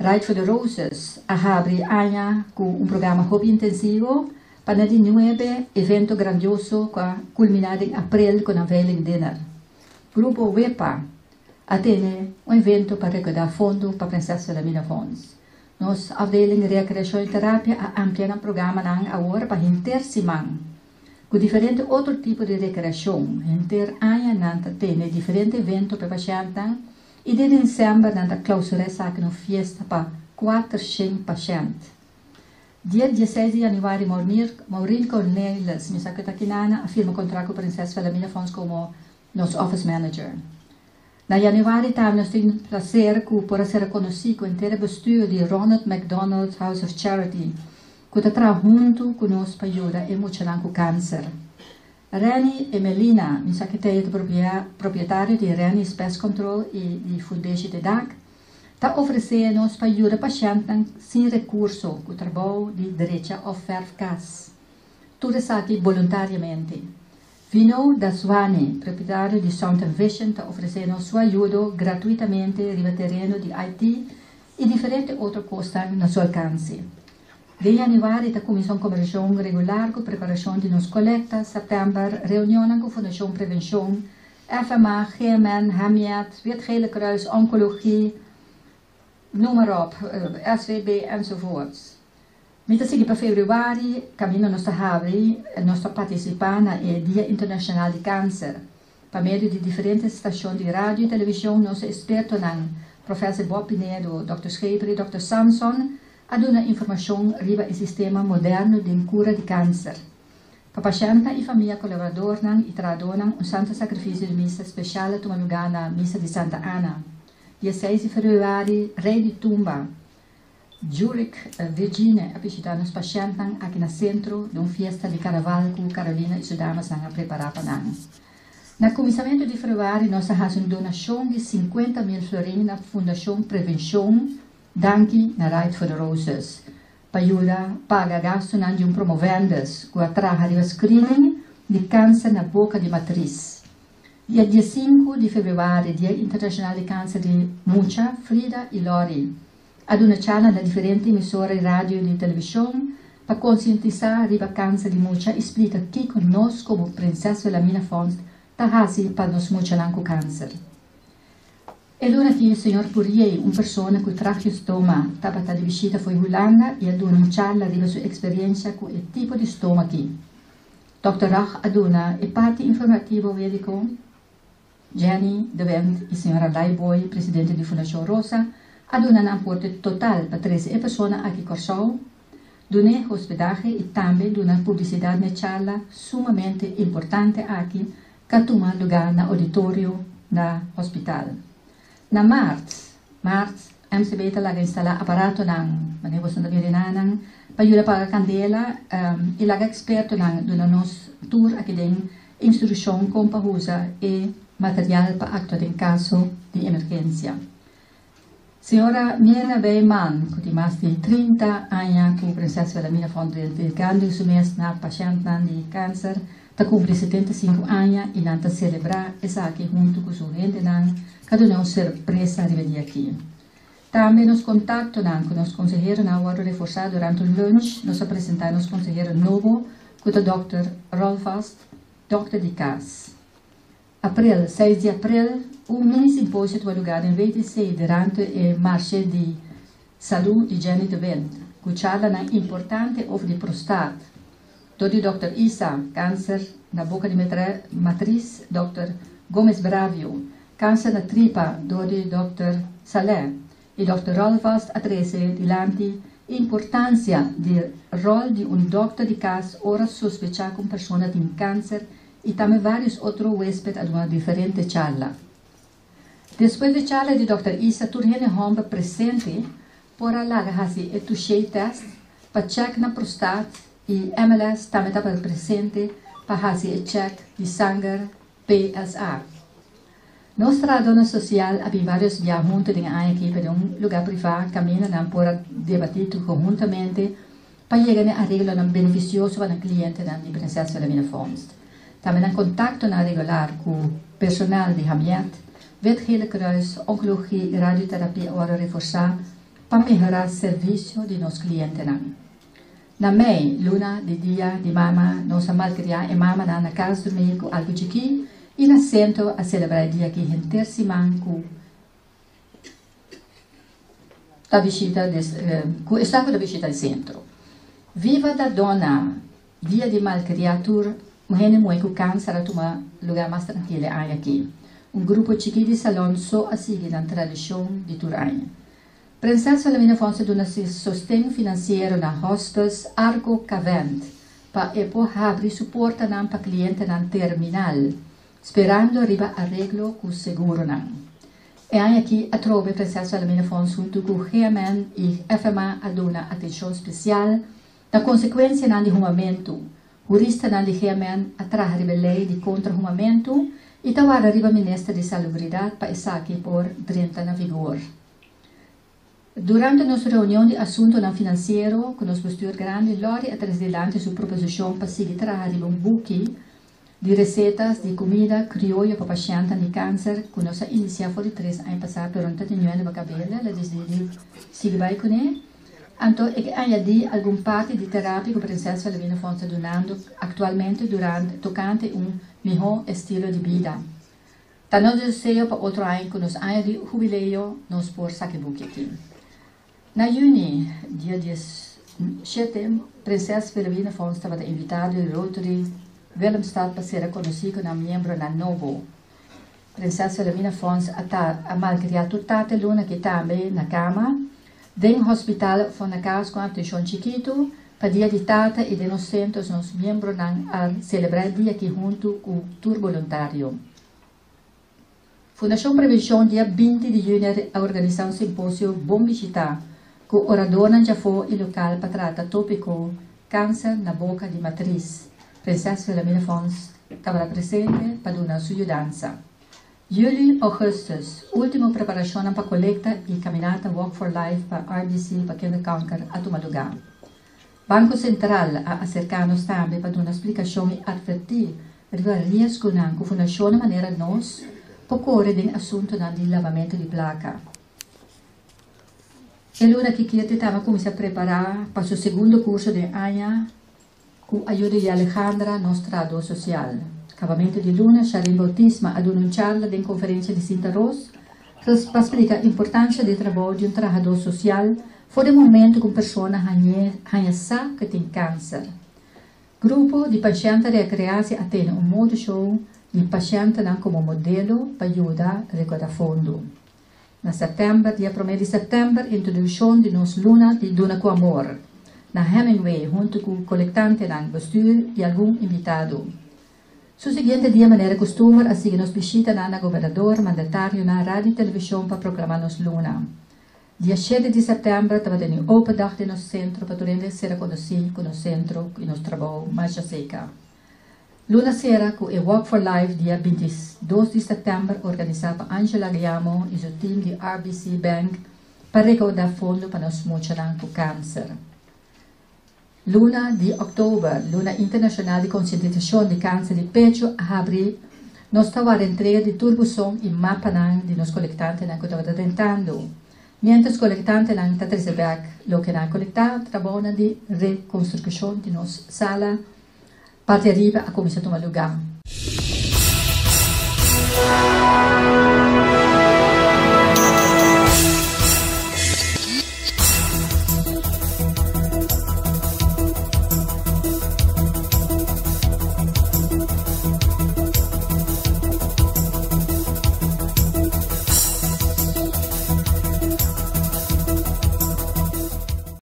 Ride for the Roses abre año con un programa hobby intensivo para el 9 evento grandioso culminado en abril con un veiling dinner. Grupo WEPA tiene un evento para recaudar fondos para Princesa Wilhelmina Fonds. Nos afdeling recreação e terapia ampliando o programa agora para intersimang. Com diferentes outros tipos de recreação, inter ano nanta tem diferentes eventos para pacientes e de dezembro nanta clausura essa no festa para 400 pacientes. Dia 16 de janeiro, Maureen Cornelis, minha secretária, afirma contrato com a Princesa Wilhelmina Fonds como nosso office manager. Na januari nós temos o prazer por ser reconhecido com o inteiro bestuur de Ronald McDonald House of Charity, que está junto conosco para ajudar e muito com câncer. Reni e Melina, minha secretária proprietária de Reni Pest Control e de Fundação de DAC, está oferecendo para ajudar pacientes sem recurso com o trabalho de direito ao FERFCAS. Tudo isso aqui voluntariamente. Vino da Suane, proprietário de Sound Vision, está oferecendo sua ajuda gratuitamente no terreno de Haiti e diferentes outras coisas no seu alcance. De janeiro, está começando uma conversação regular com preparação de nos coletas, setembro, reunião com a Fundação Prevenção, FMA, GMN, Hamiat, Wetgele Kruis, Oncologie, noem maar op, SVB enzovoorts. Mita seguir para fevereiro, caminho nossa abre, nossa participar na Dia Internacional de Câncer. Para meio de diferentes estações de rádio e televisão, nosso experto, professor Bob Pinedo, Dr. Scheper e Dr. Samson, dão informação sobre o sistema moderno de cura de câncer. Para pacientes e família colaborador e tradonam um santo sacrifício de missa especial toma lugar na missa de Santa Ana. Dia 6 de fevereiro, Rei de Tumba. Zurich, Virginia, a visitar os pacientes aqui no centro de uma festa de carnaval que Carolina e sua dama estão a preparar para nós. No começamento de fevereiro, nós fazemos uma donação de 50.000 florins na Fundação Prevenção, Danke na Ride for the Roses, para ajudar a pagar gastos de promovendas que atraem o screening de câncer na boca de matriz. Dia 5 de fevereiro, Dia Internacional de Câncer de Mucha, Frida e Lori. Una charla na diferentes emissoras de rádio e de televisão para conscientizar sobre o câncer de Mucha e explica que nós, como Princesa Wilhelmina Fonds, está para nos mucha com câncer. E luna aqui o Sr. Poirier, uma pessoa que trabalha estômago, estava de visita foi Holanda e aduna uma charla sobre sua experiência com o tipo de estômago aqui. Dr. Rach aduna e parte informativo médico, Jenny de Wendt e Sra. Leiboy, presidente da Fundação Rosa, aduna um aporte total para 13 pessoas aqui em Corsau, dona hospedagem e também dona publicidade na charla sumamente importante aqui, que toma lugar no auditório do hospital. Na março, MCB está instalar aparato para ajudar para a candela e laga experto do nosso tour aqui em instrução como para usar e material para actuar em caso de emergência. Senhora Mirna Beyman, que tem mais de 30 anos com a Princesa Wilhelmina Fonds, dedicando o mês na paciente de câncer, está com 75 anos e está celebrar essa aqui junto com o seu rende, cada uma surpresa de aqui. Também nos contactos com os conselheiros na hora reforçada durante o lunch, nos apresentamos conselheiro novo, com o Dr. Rolfast, Dr. de Cas. 6 de abril, mini simpósio teve lugar em VTC durante o Marché de Saúde de Jenny de Wendt, que charla importante sobre a prostate. Do Dr. Isa, câncer na boca de matriz, Dr. Gomes Bravio, câncer na tripa, do Dr. Saleh, e Dr. Rolfast atrese dilante a importância do rol de doctor de casa ora sospechar com pessoa com câncer e também vários outros huéspedes a uma diferente charla. Depois da charla de Dr. Isa, turhene homem presente por alagar-se e toucher test para check na prostate e MLS também estava presente para fazer o check de sangue PSA. Nossa dona social havia vários dias juntos em a equipe de um lugar privado, caminhando por debater conjuntamente para chegar a arreglo beneficioso para o cliente da Princesa Wilhelmina Fonds. Também em contato regular com o personal de Hamiat, Wetgele Kruis, Oncologie e Radioterapia hora reforçar para melhorar o serviço de nossos clientes. Na mei, luna de dia de mama, nossa malcriar e mama na casa do meio com algo chiqui e na centro a celebrar dia que renter semana com a visita com estava da visita ao centro. Viva da dona, dia de malcriatura, mulher muito com câncer a tomar lugar mais tranquilo aqui. Grupo chiqui de salão só a seguir na tradição de Turanha. Princesa Filomena Afonso dona sustento financeiro na Hospice Arco Cavent para abrir suporte para cliente na terminal, esperando arriba arreglo com o seguro. E aqui a trove Princesa Filomena Afonso junto com o GMN e FMA a dona atenção especial na consequência de arrumamento. Jurista na GMN atrás a lei de contra-arrumamento e tawar arriba Ministro de Salubridade para essa aqui por 30 na vigor. Durante nossa reunião de assunto financeiro, com nosso postura grande, Lori atrás sua proposição para seguir trabalhar buque de receitas de comida criolla para pacientes de câncer, que nossa iniciativa foi 3 anos passados, durante a reunião de cabelo, ela decidiu seguir vai com ele. Então, añadi algum parte de terapia que a Princesa Filomena Afonso donando atualmente tocante melhor estilo de vida. Tanto desejo para outro ano que nos añadi jubileo nos por saquibuque aqui. Na Juni, dia 17, Princesa Filomena Afonso estava invitada ao Rotary Willemstad para ser reconhecido como membro na Novo. Princesa Filomena Afonso a malcriar toda luna que também na cama, dentro do hospital foi na casa com atenção chiquito, para dia de tata e de nós centros, nos membros a celebrar o dia aqui junto com o tour voluntário. Fundação Prevenção, dia 20 de junho, a organizar um simpósio Bom Visitar, que o orador já foi em local para tratar tópico câncer na boca de matriz. Princesa Filomena Afonso estava presente para dar sua ajuda. Julho, augustus, última preparação para a coleta e caminhada Walk for Life para RBC para quem câncer a tomar lugar. Banco Central a acercar-nos também para dar uma explicação e advertir o risco que a Fundação de maneira nós para correr o assunto de lavamento de placa. E luna que estava começando a preparar para o segundo curso de Anya com a ajuda de Alejandra, nosso tradutor social. Acabamento de luna, Sharon Bautisma a dar uma charla em conferência de Cinta Ros para explicar a importância do trabalho de trabalhador social fora o momento que uma pessoa sabe que tem câncer. Grupo de pacientes recreados atende modo show de pacientes como modelo para ajudar a recaudar fundo. Na setembro, dia 1 de setembro, introdução de nossa luna de Duna com Amor, na Hemingway, junto com o colectante na postura e algum invitado. Su seguinte dia, maneira costume, a seguir nos visita na governador, mandatário na rádio e televisão para proclamar nos luna. Dia 7 de setembro, estava tendo open dag de nosso centro para durante ser reconhecido com o centro e nosso trabalho mais seca. Luna sera com o Walk for Life, dia 22 de setembro, organizado por Angela Guillermo e seu time de RBC Bank para recaudar fundo para nos motivar com câncer. Luna de outubro, Luna Internacional de Conscientização de Câncer de Pecho, a abrir, nós estávamos a entrega de turbosom e mapa de nos colectantes que estava tentando. Mientras colectantes não está recebendo o que não colectado, trabalha de reconstrução de nossa sala, parte arriba a começar a tomar lugar.